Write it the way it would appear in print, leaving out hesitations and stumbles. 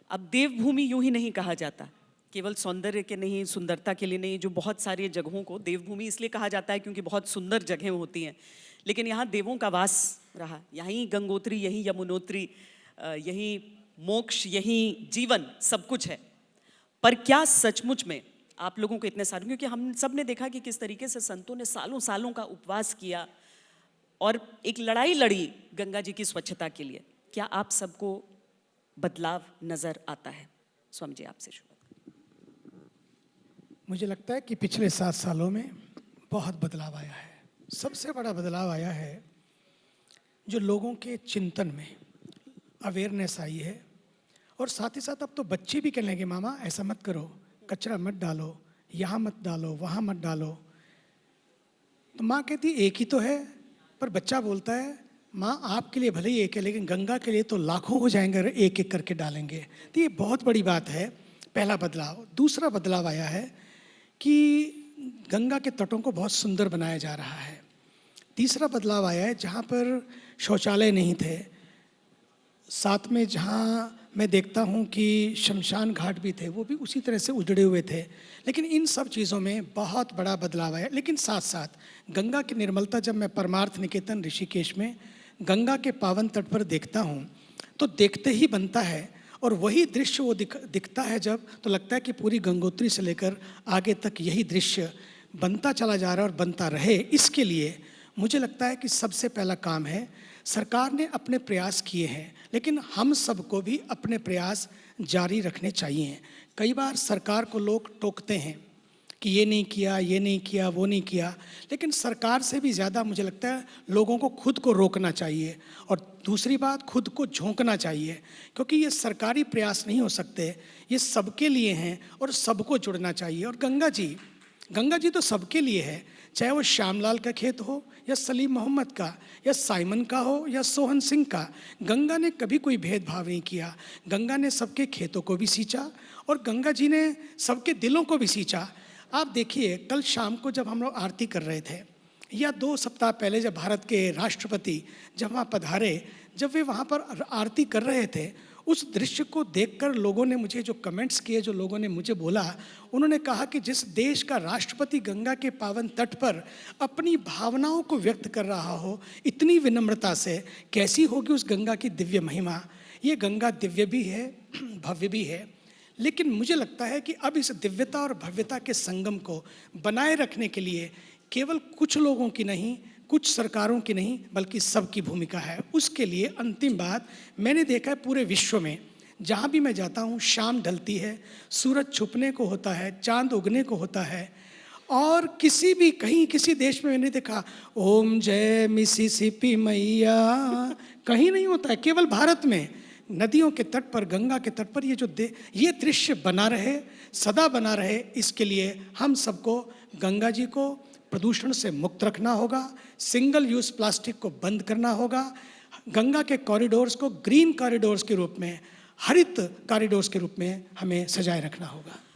अब देवभूमि यूं ही नहीं कहा जाता, केवल सौंदर्य के नहीं, सुंदरता के लिए नहीं। जो बहुत सारी जगहों को देवभूमि इसलिए कहा जाता है क्योंकि बहुत सुंदर जगहें होती हैं, लेकिन यहाँ देवों का वास रहा। यहीं गंगोत्री, यहीं यमुनोत्री, यहीं मोक्ष, यहीं जीवन, सब कुछ है। पर क्या सचमुच में आप लोगों को इतने सारे, क्योंकि हम सब ने देखा कि किस तरीके से संतों ने सालों सालों का उपवास किया और एक लड़ाई लड़ी गंगा जी की स्वच्छता के लिए, क्या आप सबको बदलाव नजर आता है? स्वामी जी, आपसे शुरू। मुझे लगता है कि पिछले 7 सालों में बहुत बदलाव आया है। सबसे बड़ा बदलाव आया है जो लोगों के चिंतन में अवेयरनेस आई है, और साथ ही साथ अब तो बच्चे भी कहने लगे, मामा ऐसा मत करो, कचरा मत डालो, यहाँ मत डालो, वहाँ मत डालो। तो माँ कहती एक ही तो है, पर बच्चा बोलता है माँ आपके लिए भले ही एक है, लेकिन गंगा के लिए तो लाखों हो जाएंगे अगर एक एक करके डालेंगे। तो ये बहुत बड़ी बात है, पहला बदलाव। दूसरा बदलाव आया है कि गंगा के तटों को बहुत सुंदर बनाया जा रहा है। तीसरा बदलाव आया है जहाँ पर शौचालय नहीं थे, साथ में जहाँ मैं देखता हूँ कि शमशान घाट भी थे, वो भी उसी तरह से उजड़े हुए थे। लेकिन इन सब चीज़ों में बहुत बड़ा बदलाव आया। लेकिन साथ साथ गंगा की निर्मलता, जब मैं परमार्थ निकेतन ऋषिकेश में गंगा के पावन तट पर देखता हूँ तो देखते ही बनता है, और वही दृश्य वो दिखता है जब, तो लगता है कि पूरी गंगोत्री से लेकर आगे तक यही दृश्य बनता चला जा रहा है और बनता रहे। इसके लिए मुझे लगता है कि सबसे पहला काम है, सरकार ने अपने प्रयास किए हैं, लेकिन हम सबको भी अपने प्रयास जारी रखने चाहिए। कई बार सरकार को लोग टोकते हैं कि ये नहीं किया, ये नहीं किया, वो नहीं किया, लेकिन सरकार से भी ज़्यादा मुझे लगता है लोगों को खुद को रोकना चाहिए, और दूसरी बात खुद को झोंकना चाहिए, क्योंकि ये सरकारी प्रयास नहीं हो सकते, ये सबके लिए हैं और सबको जुड़ना चाहिए। और गंगा जी तो सबके लिए है, चाहे वो श्यामलाल का खेत हो या सलीम मोहम्मद का या साइमन का हो या सोहन सिंह का। गंगा ने कभी कोई भेदभाव नहीं किया। गंगा ने सबके खेतों को भी सींचा और गंगा जी ने सबके दिलों को भी सींचा। आप देखिए, कल शाम को जब हम लोग आरती कर रहे थे, या 2 सप्ताह पहले जब भारत के राष्ट्रपति जब वहाँ पधारे, जब वे वहाँ पर आरती कर रहे थे, उस दृश्य को देखकर लोगों ने मुझे जो कमेंट्स किए, जो लोगों ने मुझे बोला, उन्होंने कहा कि जिस देश का राष्ट्रपति गंगा के पावन तट पर अपनी भावनाओं को व्यक्त कर रहा हो इतनी विनम्रता से, कैसी होगी उस गंगा की दिव्य महिमा। ये गंगा दिव्य भी है, भव्य भी है, लेकिन मुझे लगता है कि अब इस दिव्यता और भव्यता के संगम को बनाए रखने के लिए केवल कुछ लोगों की नहीं, कुछ सरकारों की नहीं, बल्कि सबकी भूमिका है। उसके लिए अंतिम बात, मैंने देखा है पूरे विश्व में जहाँ भी मैं जाता हूँ, शाम ढलती है, सूरज छुपने को होता है, चांद उगने को होता है, और किसी भी कहीं किसी देश में मैंने देखा ओम जय मिसिसिपी मैया कहीं नहीं होता है। केवल भारत में नदियों के तट पर, गंगा के तट पर ये दृश्य बना रहे, सदा बना रहे। इसके लिए हम सबको गंगा जी को प्रदूषण से मुक्त रखना होगा, सिंगल यूज़ प्लास्टिक को बंद करना होगा, गंगा के कॉरिडोर्स को ग्रीन कॉरिडोर्स के रूप में, हरित कॉरिडोर्स के रूप में हमें सजाए रखना होगा।